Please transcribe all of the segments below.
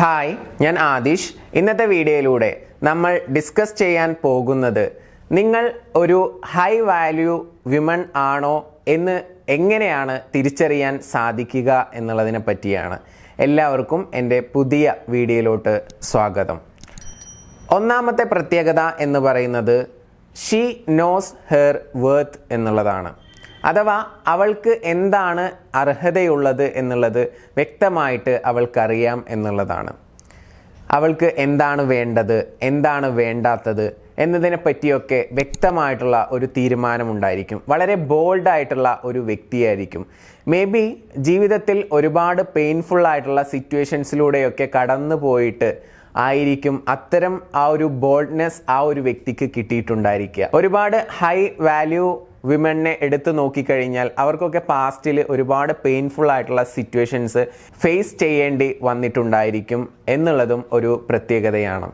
Hi, ഞാൻ ആദിഷ്. ഇന്നത്തെ വീഡിയോയിലൂടെ നമ്മൾ ഡിസ്കസ് ചെയ്യാൻ പോകുന്നത് നിങ്ങൾ ഒരു ഹൈ വാല്യൂ വിമൺ ആണോ എന്ന് എങ്ങനെയാണ് തിരിച്ചറിയാൻ സാധിക്കുക എന്നുള്ളതിനെ പറ്റിയാണ്. എല്ലാവർക്കും എൻ്റെ പുതിയ വീഡിയോയിലോട്ട് സ്വാഗതം. ഒന്നാമത്തെ പ്രത്യേകത എന്ന് പറയുന്നത് ഷീ നോസ് ഹെർ വർത്ത് എന്നുള്ളതാണ്. അഥവാ അവൾക്ക് എന്താണ് അർഹതയുള്ളത് എന്നുള്ളത് വ്യക്തമായിട്ട് അവൾക്കറിയാം എന്നുള്ളതാണ്. അവൾക്ക് എന്താണ് വേണ്ടത്, എന്താണ് വേണ്ടാത്തത് എന്നതിനെ പറ്റിയൊക്കെ വ്യക്തമായിട്ടുള്ള ഒരു തീരുമാനമുണ്ടായിരിക്കും. വളരെ ബോൾഡായിട്ടുള്ള ഒരു വ്യക്തിയായിരിക്കും. മേ ബി ജീവിതത്തിൽ ഒരുപാട് പെയിൻഫുള്ളായിട്ടുള്ള സിറ്റുവേഷൻസിലൂടെയൊക്കെ കടന്നു പോയിട്ട് ആയിരിക്കും അത്തരം ആ ഒരു ബോൾഡ്നെസ് ആ ഒരു വ്യക്തിക്ക് കിട്ടിയിട്ടുണ്ടായിരിക്കുക. ഒരുപാട് ഹൈ വാല്യൂ വിമനെ എടുത്തു നോക്കിക്കഴിഞ്ഞാൽ അവർക്കൊക്കെ പാസ്റ്റിൽ ഒരുപാട് പെയിൻഫുൾ ആയിട്ടുള്ള സിറ്റുവേഷൻസ് ഫേസ് ചെയ്യേണ്ടി വന്നിട്ടുണ്ടായിരിക്കും എന്നുള്ളതും ഒരു പ്രത്യേകതയാണ്.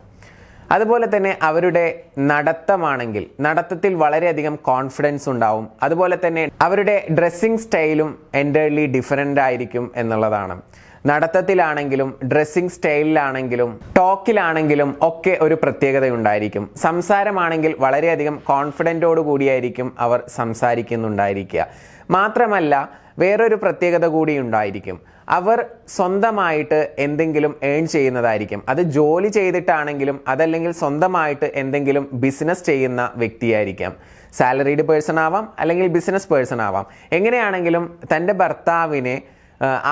അതുപോലെ തന്നെ അവരുടെ നടത്തമാണെങ്കിൽ നടത്തത്തിൽ വളരെയധികം കോൺഫിഡൻസ് ഉണ്ടാവും. അതുപോലെ തന്നെ അവരുടെ ഡ്രസ്സിങ് സ്റ്റൈലും എൻ്റർലി ഡിഫറൻ്റ് ആയിരിക്കും എന്നുള്ളതാണ്. നടത്തത്തിലാണെങ്കിലും ഡ്രസ്സിങ് സ്റ്റൈലിലാണെങ്കിലും ടോക്കിലാണെങ്കിലും ഒക്കെ ഒരു പ്രത്യേകതയുണ്ടായിരിക്കും. സംസാരമാണെങ്കിൽ വളരെയധികം കോൺഫിഡൻറ്റോടു കൂടിയായിരിക്കും അവർ സംസാരിക്കുന്നുണ്ടായിരിക്കുക. മാത്രമല്ല വേറൊരു പ്രത്യേകത കൂടി ഉണ്ടായിരിക്കും. അവർ സ്വന്തമായിട്ട് എന്തെങ്കിലും ഏൺ ചെയ്യുന്നതായിരിക്കും. അത് ജോലി ചെയ്തിട്ടാണെങ്കിലും അതല്ലെങ്കിൽ സ്വന്തമായിട്ട് എന്തെങ്കിലും ബിസിനസ് ചെയ്യുന്ന വ്യക്തിയായിരിക്കാം. സാലറീഡ് പേഴ്സൺ ആവാം, അല്ലെങ്കിൽ ബിസിനസ് പേഴ്സൺ ആവാം. എങ്ങനെയാണെങ്കിലും തൻ്റെ ഭർത്താവിനെ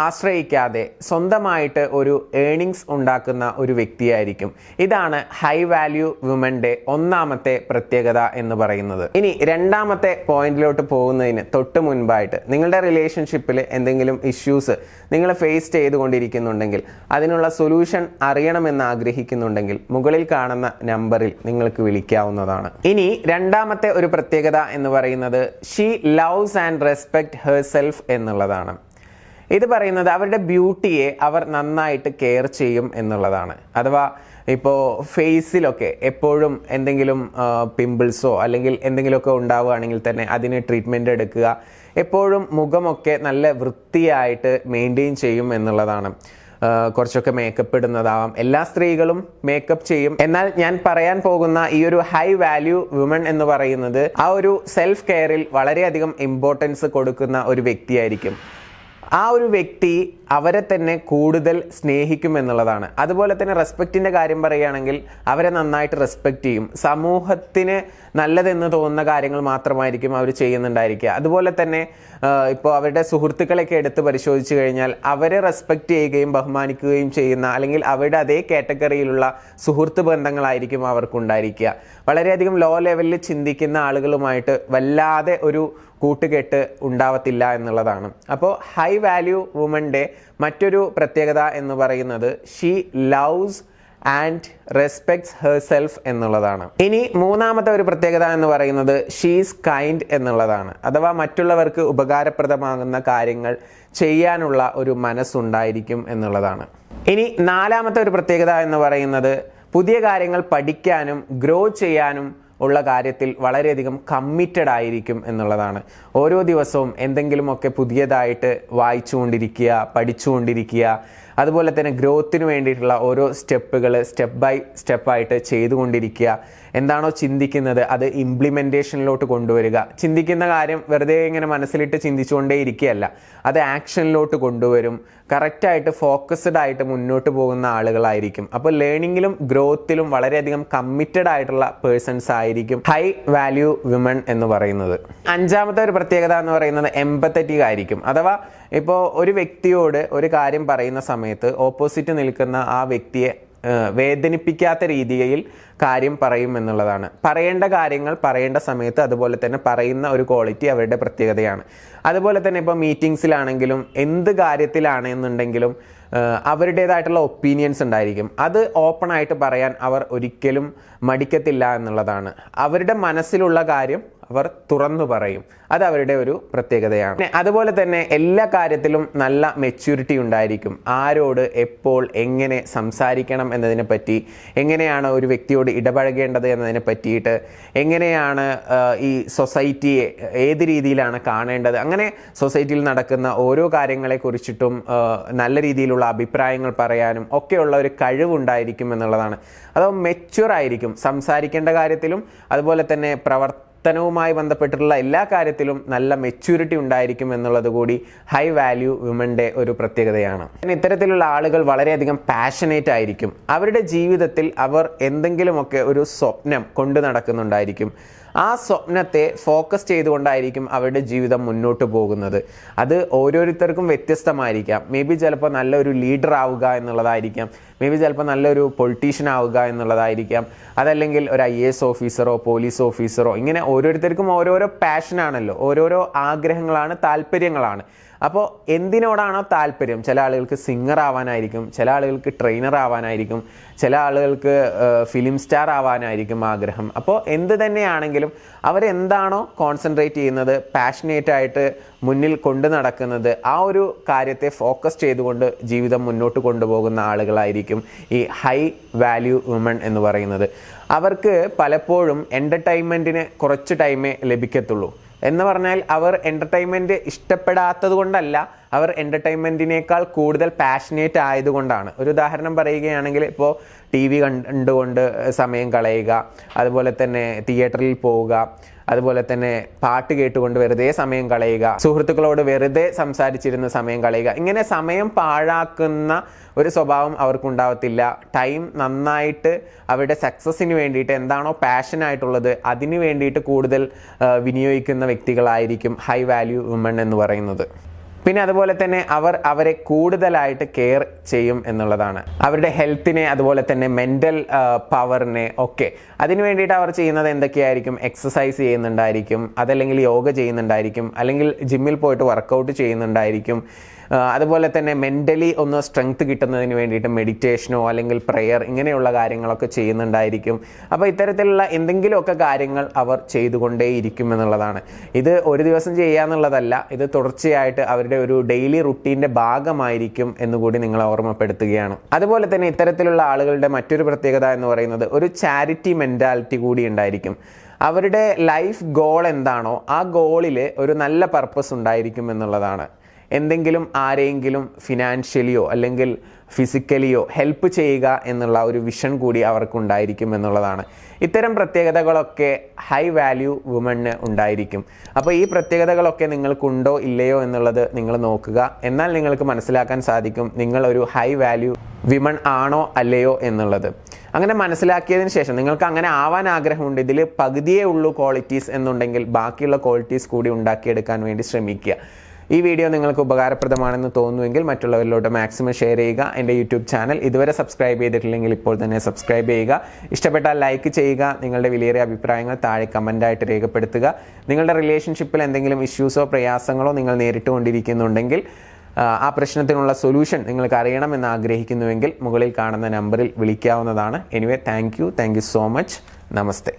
ആശ്രയിക്കാതെ സ്വന്തമായിട്ട് ഒരു ഏണിങ്സ് ഉണ്ടാക്കുന്ന ഒരു വ്യക്തിയായിരിക്കും. ഇതാണ് ഹൈ വാല്യൂ വുമന്റെ ഒന്നാമത്തെ പ്രത്യേകത എന്ന് പറയുന്നത്. ഇനി രണ്ടാമത്തെ പോയിന്റിലോട്ട് പോകുന്നതിന് തൊട്ട് മുൻപായിട്ട് നിങ്ങളുടെ റിലേഷൻഷിപ്പിൽ എന്തെങ്കിലും ഇഷ്യൂസ് നിങ്ങൾ ഫേസ് ചെയ്തുകൊണ്ടിരിക്കുന്നുണ്ടെങ്കിൽ, അതിനുള്ള സൊല്യൂഷൻ അറിയണമെന്ന് ആഗ്രഹിക്കുന്നുണ്ടെങ്കിൽ മുകളിൽ കാണുന്ന നമ്പറിൽ നിങ്ങൾക്ക് വിളിക്കാവുന്നതാണ്. ഇനി രണ്ടാമത്തെ ഒരു പ്രത്യേകത എന്ന് പറയുന്നത് she loves and respect herself എന്നുള്ളതാണ്. ഇത് പറയുന്നത് അവരുടെ ബ്യൂട്ടിയെ അവർ നന്നായിട്ട് കെയർ ചെയ്യും എന്നുള്ളതാണ്. അഥവാ ഇപ്പോൾ ഫേസിലൊക്കെ എപ്പോഴും എന്തെങ്കിലും പിമ്പിൾസോ അല്ലെങ്കിൽ എന്തെങ്കിലുമൊക്കെ ഉണ്ടാവുകയാണെങ്കിൽ തന്നെ അതിന് ട്രീറ്റ്മെൻറ്റ് എടുക്കുക. എപ്പോഴും മുഖമൊക്കെ നല്ല വൃത്തിയായിട്ട് മെയിൻറ്റെയിൻ ചെയ്യും എന്നുള്ളതാണ്. കുറച്ചൊക്കെ മേക്കപ്പ് ഇടുന്നതാവാം. എല്ലാ സ്ത്രീകളും മേക്കപ്പ് ചെയ്യും. എന്നാൽ ഞാൻ പറയാൻ പോകുന്ന ഈ ഒരു ഹൈ വാല്യൂ വുമൺ എന്ന് പറയുന്നത് ആ ഒരു സെൽഫ് കെയറിൽ വളരെയധികം ഇമ്പോർട്ടൻസ് കൊടുക്കുന്ന ഒരു വ്യക്തിയായിരിക്കും. ആ ഒരു വ്യക്തി അവരെ തന്നെ കൂടുതൽ സ്നേഹിക്കും എന്നുള്ളതാണ്. അതുപോലെ തന്നെ റെസ്പെക്റ്റിൻ്റെ കാര്യം പറയുകയാണെങ്കിൽ അവരെ നന്നായിട്ട് റെസ്പെക്റ്റ് ചെയ്യും. സമൂഹത്തിന് നല്ലതെന്ന് തോന്നുന്ന കാര്യങ്ങൾ മാത്രമായിരിക്കും അവർ ചെയ്യുന്നുണ്ടായിരിക്കുക. അതുപോലെ തന്നെ ഇപ്പോൾ അവരുടെ സുഹൃത്തുക്കളെയൊക്കെ എടുത്ത് പരിശോധിച്ച് കഴിഞ്ഞാൽ അവരെ റെസ്പെക്റ്റ് ചെയ്യുകയും ബഹുമാനിക്കുകയും ചെയ്യുന്ന, അല്ലെങ്കിൽ അവരുടെ അതേ കാറ്റഗറിയിലുള്ള സുഹൃത്ത് ബന്ധങ്ങളായിരിക്കും അവർക്കുണ്ടായിരിക്കുക. വളരെയധികം ലോ ലെവലിൽ ചിന്തിക്കുന്ന ആളുകളുമായിട്ട് വല്ലാതെ ഒരു കൂട്ടുകെട്ട് ഉണ്ടാവത്തില്ല എന്നുള്ളതാണ്. അപ്പോൾ ഹൈ വാല്യൂ വുമന്റെ മറ്റൊരു പ്രത്യേകത എന്ന് പറയുന്നത് she loves and respects herself എന്നുള്ളതാണ്. ഇനി മൂന്നാമത്തെ ഒരു പ്രത്യേകത എന്ന് പറയുന്നത് ഷീസ് കൈൻഡ് എന്നുള്ളതാണ്. അഥവാ മറ്റുള്ളവർക്ക് ഉപകാരപ്രദമാകുന്ന കാര്യങ്ങൾ ചെയ്യാനുള്ള ഒരു മനസ്സുണ്ടായിരിക്കും എന്നുള്ളതാണ്. ഇനി നാലാമത്തെ ഒരു പ്രത്യേകത എന്ന് പറയുന്നത് പുതിയ കാര്യങ്ങൾ പഠിക്കാനും ഗ്രോ ചെയ്യാനും ഉള്ള കാര്യത്തിൽ വളരെയധികം കമ്മിറ്റഡ് ആയിരിക്കും എന്നുള്ളതാണ്. ഓരോ ദിവസവും എന്തെങ്കിലുമൊക്കെ പുതിയതായിട്ട് വായിച്ചുകൊണ്ടിരിക്കുക, പഠിച്ചുകൊണ്ടിരിക്കുക. അതുപോലെ തന്നെ ഗ്രോത്തിന് വേണ്ടിയിട്ടുള്ള ഓരോ സ്റ്റെപ്പുകൾ സ്റ്റെപ്പ് ബൈ സ്റ്റെപ്പായിട്ട് ചെയ്തുകൊണ്ടിരിക്കുക. എന്താണോ ചിന്തിക്കുന്നത് അത് ഇംപ്ലിമെൻറ്റേഷനിലോട്ട് കൊണ്ടുവരിക. ചിന്തിക്കുന്ന കാര്യം വെറുതെ ഇങ്ങനെ മനസ്സിലിട്ട് ചിന്തിച്ചുകൊണ്ടേ ഇരിക്കുകയല്ല, അത് ആക്ഷനിലോട്ട് കൊണ്ടുവരും. കറക്റ്റായിട്ട് ഫോക്കസ്ഡ് ആയിട്ട് മുന്നോട്ട് പോകുന്ന ആളുകളായിരിക്കും. അപ്പോൾ ലേണിങ്ങിലും ഗ്രോത്തിലും വളരെയധികം കമ്മിറ്റഡ് ആയിട്ടുള്ള പേഴ്സൺസ് ആയിരിക്കും ഹൈ വാല്യൂ വിമൺ എന്ന് പറയുന്നത്. അഞ്ചാമത്തെ ഒരു പ്രത്യേകത എന്ന് പറയുന്നത് എംപത്തറ്റിക് ആയിരിക്കും. അഥവാ ഇപ്പോൾ ഒരു വ്യക്തിയോട് ഒരു കാര്യം പറയുന്ന സമയത്ത് ഓപ്പോസിറ്റ് നിൽക്കുന്ന ആ വ്യക്തിയെ വേദനിപ്പിക്കാത്ത രീതിയിൽ കാര്യം പറയും എന്നുള്ളതാണ്. പറയേണ്ട കാര്യങ്ങൾ പറയേണ്ട സമയത്ത് അതുപോലെ തന്നെ പറയുന്ന ഒരു ക്വാളിറ്റി അവരുടെ പ്രത്യേകതയാണ്. അതുപോലെ തന്നെ ഇപ്പോൾ മീറ്റിംഗ്സിലാണെങ്കിലും എന്ത് കാര്യത്തിലാണെന്നുണ്ടെങ്കിലും അവരുടേതായിട്ടുള്ള ഒപ്പീനിയൻസ് ഉണ്ടായിരിക്കും. അത് ഓപ്പൺ ആയിട്ട് പറയാൻ അവർ ഒരിക്കലും മടിക്കത്തില്ല എന്നുള്ളതാണ്. അവരുടെ മനസ്സിലുള്ള കാര്യം അവർ തുറന്നു പറയും. അത് അവരുടെ ഒരു പ്രത്യേകതയാണ്. പിന്നെ അതുപോലെ തന്നെ എല്ലാ കാര്യത്തിലും നല്ല മെച്യൂരിറ്റി ഉണ്ടായിരിക്കും. ആരോട് എപ്പോൾ എങ്ങനെ സംസാരിക്കണം എന്നതിനെ പറ്റി, എങ്ങനെയാണ് ഒരു വ്യക്തിയോട് ഇടപഴകേണ്ടത് എന്നതിനെ പറ്റിയിട്ട്, എങ്ങനെയാണ് ഈ സൊസൈറ്റിയെ ഏത് രീതിയിലാണ് കാണേണ്ടത്, അങ്ങനെ സൊസൈറ്റിയിൽ നടക്കുന്ന ഓരോ കാര്യങ്ങളെക്കുറിച്ചിട്ടും നല്ല രീതിയിലുള്ള അഭിപ്രായങ്ങൾ പറയാനും ഒക്കെയുള്ള ഒരു കഴിവുണ്ടായിരിക്കും എന്നുള്ളതാണ്. അത് മെച്യൂർ ആയിരിക്കും സംസാരിക്കേണ്ട കാര്യത്തിലും, അതുപോലെ തന്നെ പ്രവർത്തനവുമായി ബന്ധപ്പെട്ടിട്ടുള്ള എല്ലാ കാര്യത്തിലും നല്ല മെച്യൂരിറ്റി ഉണ്ടായിരിക്കും എന്നുള്ളത് കൂടി ഹൈ വാല്യൂ വിമന്റെ ഒരു പ്രത്യേകതയാണ്. ഇത്തരത്തിലുള്ള ആളുകൾ വളരെയധികം പാഷനേറ്റ് ആയിരിക്കും. അവരുടെ ജീവിതത്തിൽ അവർ എന്തെങ്കിലുമൊക്കെ ഒരു സ്വപ്നം കൊണ്ടു നടക്കുന്നുണ്ടായിരിക്കും. ആ സ്വപ്നത്തെ ഫോക്കസ് ചെയ്തുകൊണ്ടായിരിക്കും അവരുടെ ജീവിതം മുന്നോട്ട് പോകുന്നത്. അത് ഓരോരുത്തർക്കും വ്യത്യസ്തമായിരിക്കാം. മേ ബി ചിലപ്പോൾ നല്ലൊരു ലീഡർ ആവുക എന്നുള്ളതായിരിക്കാം, മേ ബി ചിലപ്പോൾ നല്ലൊരു പൊളിറ്റീഷ്യൻ ആവുക എന്നുള്ളതായിരിക്കാം, അതല്ലെങ്കിൽ ഒരു IAS ഓഫീസറോ പോലീസ് ഓഫീസറോ. ഇങ്ങനെ ഓരോരുത്തർക്കും ഓരോരോ പാഷനാണല്ലോ, ഓരോരോ ആഗ്രഹങ്ങളാണ്, താല്പര്യങ്ങളാണ്. അപ്പോൾ എന്തിനോടാണോ താല്പര്യം, ചില ആളുകൾക്ക് സിംഗർ ആവാനായിരിക്കും, ചില ആളുകൾക്ക് ട്രെയിനർ ആവാനായിരിക്കും, ചില ആളുകൾക്ക് ഫിലിം സ്റ്റാർ ആവാനായിരിക്കും ആഗ്രഹം. അപ്പോൾ എന്ത് തന്നെയാണെങ്കിലും അവരെന്താണോ കോൺസെൻട്രേറ്റ് ചെയ്യുന്നത്, പാഷനേറ്റ് ആയിട്ട് മുന്നിൽ കൊണ്ടു നടക്കുന്നത്, ആ ഒരു കാര്യത്തെ ഫോക്കസ് ചെയ്തുകൊണ്ട് ജീവിതം മുന്നോട്ട് കൊണ്ടുപോകുന്ന ആളുകളായിരിക്കും ഈ ഹൈ വാല്യൂ വുമൺ എന്ന് പറയുന്നത്. അവർക്ക് പലപ്പോഴും എൻ്റർടൈൻമെൻറ്റിന് കുറച്ച് ടൈമേ ലഭിക്കത്തുള്ളൂ. എന്ന് പറഞ്ഞാൽ അവർ എൻ്റർടൈൻമെൻറ്റ് ഇഷ്ടപ്പെടാത്തത് കൊണ്ടല്ല, അവർ എൻ്റർടൈൻമെൻറ്റിനേക്കാൾ കൂടുതൽ പാഷനേറ്റ് ആയതുകൊണ്ടാണ്. ഒരു ഉദാഹരണം പറയുകയാണെങ്കിൽ, ഇപ്പോൾ TV കണ്ടുകൊണ്ട് സമയം കളയുക, അതുപോലെ തന്നെ തിയേറ്ററിൽ പോവുക, അതുപോലെ തന്നെ പാട്ട് കേട്ടുകൊണ്ട് വെറുതെ സമയം കളയുക, സുഹൃത്തുക്കളോട് വെറുതെ സംസാരിച്ചിരുന്ന് സമയം കളയുക, ഇങ്ങനെ സമയം പാഴാക്കുന്ന ഒരു സ്വഭാവം അവർക്കുണ്ടാവത്തില്ല. ടൈം നന്നായിട്ട് അവരുടെ സക്സസ്സിന് വേണ്ടിയിട്ട് എന്താണോ പാഷനായിട്ടുള്ളത് അതിന് വേണ്ടിയിട്ട് കൂടുതൽ വിനിയോഗിക്കുന്ന വ്യക്തികളായിരിക്കും ഹൈ വാല്യൂ വുമൺ എന്ന് പറയുന്നത്. പിന്നെ അതുപോലെ തന്നെ അവരെ കൂടുതലായിട്ട് കെയർ ചെയ്യും എന്നുള്ളതാണ്. അവരുടെ ഹെൽത്തിനെ, അതുപോലെ തന്നെ മെൻ്റൽ പവറിനെ ഒക്കെ അതിന് വേണ്ടിയിട്ട് അവർ ചെയ്യുന്നത് എന്തൊക്കെയായിരിക്കും? എക്സസൈസ് ചെയ്യുന്നുണ്ടായിരിക്കും, അതല്ലെങ്കിൽ യോഗ ചെയ്യുന്നുണ്ടായിരിക്കും, അല്ലെങ്കിൽ ജിമ്മിൽ പോയിട്ട് വർക്കൗട്ട് ചെയ്യുന്നുണ്ടായിരിക്കും. അതുപോലെ തന്നെ മെൻ്റലി ഒന്ന് സ്ട്രെങ്ത് കിട്ടുന്നതിന് വേണ്ടിയിട്ട് മെഡിറ്റേഷനോ അല്ലെങ്കിൽ പ്രെയർ ഇങ്ങനെയുള്ള കാര്യങ്ങളൊക്കെ ചെയ്യുന്നുണ്ടായിരിക്കും. അപ്പോൾ ഇത്തരത്തിലുള്ള എന്തെങ്കിലുമൊക്കെ കാര്യങ്ങൾ അവർ ചെയ്തുകൊണ്ടേയിരിക്കും എന്നുള്ളതാണ്. ഇത് ഒരു ദിവസം ചെയ്യാന്നുള്ളതല്ല, ഇത് തുടർച്ചയായിട്ട് അവരുടെ ഒരു ഡെയിലി റുട്ടീൻ്റെ ഭാഗമായിരിക്കും എന്നുകൂടി നിങ്ങളെ ഓർമ്മപ്പെടുത്തുകയാണ്. അതുപോലെ തന്നെ ഇത്തരത്തിലുള്ള ആളുകളുടെ മറ്റൊരു പ്രത്യേകത എന്ന് പറയുന്നത് ഒരു ചാരിറ്റി മെൻറ്റാലിറ്റി കൂടി ഉണ്ടായിരിക്കും. അവരുടെ ലൈഫ് ഗോൾ എന്താണോ ആ ഗോളിൽ ഒരു നല്ല പർപ്പസ് ഉണ്ടായിരിക്കും എന്നുള്ളതാണ്. എന്തെങ്കിലും ആരെയെങ്കിലും ഫിനാൻഷ്യലിയോ അല്ലെങ്കിൽ ഫിസിക്കലിയോ ഹെൽപ്പ് ചെയ്യുക എന്നുള്ള ഒരു വിഷൻ കൂടി അവർക്കുണ്ടായിരിക്കും എന്നുള്ളതാണ്. ഇത്തരം പ്രത്യേകതകളൊക്കെ ഹൈ വാല്യൂ വുമണിന് ഉണ്ടായിരിക്കും. അപ്പോൾ ഈ പ്രത്യേകതകളൊക്കെ നിങ്ങൾക്കുണ്ടോ ഇല്ലയോ എന്നുള്ളത് നിങ്ങൾ നോക്കുക. എന്നാൽ നിങ്ങൾക്ക് മനസ്സിലാക്കാൻ സാധിക്കും നിങ്ങൾ ഒരു ഹൈ വാല്യൂ വിമൺ ആണോ അല്ലയോ എന്നുള്ളത്. അങ്ങനെ മനസ്സിലാക്കിയതിന് ശേഷം നിങ്ങൾക്ക് അങ്ങനെ ആവാൻ ആഗ്രഹമുണ്ട്, ഇതിൽ പകുതിയേ ഉള്ളൂ ക്വാളിറ്റീസ് എന്നുണ്ടെങ്കിൽ ബാക്കിയുള്ള ക്വാളിറ്റീസ് കൂടി ഉണ്ടാക്കിയെടുക്കാൻ വേണ്ടി ശ്രമിക്കുക. ഈ വീഡിയോ നിങ്ങൾക്ക് ഉപകാരപ്രദമാണെന്ന് തോന്നുമെങ്കിൽ മറ്റുള്ളവരിലോട്ട് മാക്സിമം ഷെയർ ചെയ്യുക. എൻ്റെ യൂട്യൂബ് ചാനൽ ഇതുവരെ സബ്സ്ക്രൈബ് ചെയ്തിട്ടില്ലെങ്കിൽ ഇപ്പോൾ തന്നെ സബ്സ്ക്രൈബ് ചെയ്യുക. ഇഷ്ടപ്പെട്ടാൽ ലൈക്ക് ചെയ്യുക. നിങ്ങളുടെ വിലയേറിയ അഭിപ്രായങ്ങൾ താഴെ കമൻ്റായിട്ട് രേഖപ്പെടുത്തുക. നിങ്ങളുടെ റിലേഷൻഷിപ്പിൽ എന്തെങ്കിലും ഇഷ്യൂസോ പ്രയാസങ്ങളോ നിങ്ങൾ നേരിട്ടുകൊണ്ടിരിക്കുന്നുണ്ടെങ്കിൽ ആ പ്രശ്നത്തിനുള്ള സൊല്യൂഷൻ നിങ്ങൾക്ക് അറിയണമെന്ന് ആഗ്രഹിക്കുന്നുവെങ്കിൽ മുകളിൽ കാണുന്ന നമ്പറിൽ വിളിക്കാവുന്നതാണ്. Anyway thank you so much. Namaste.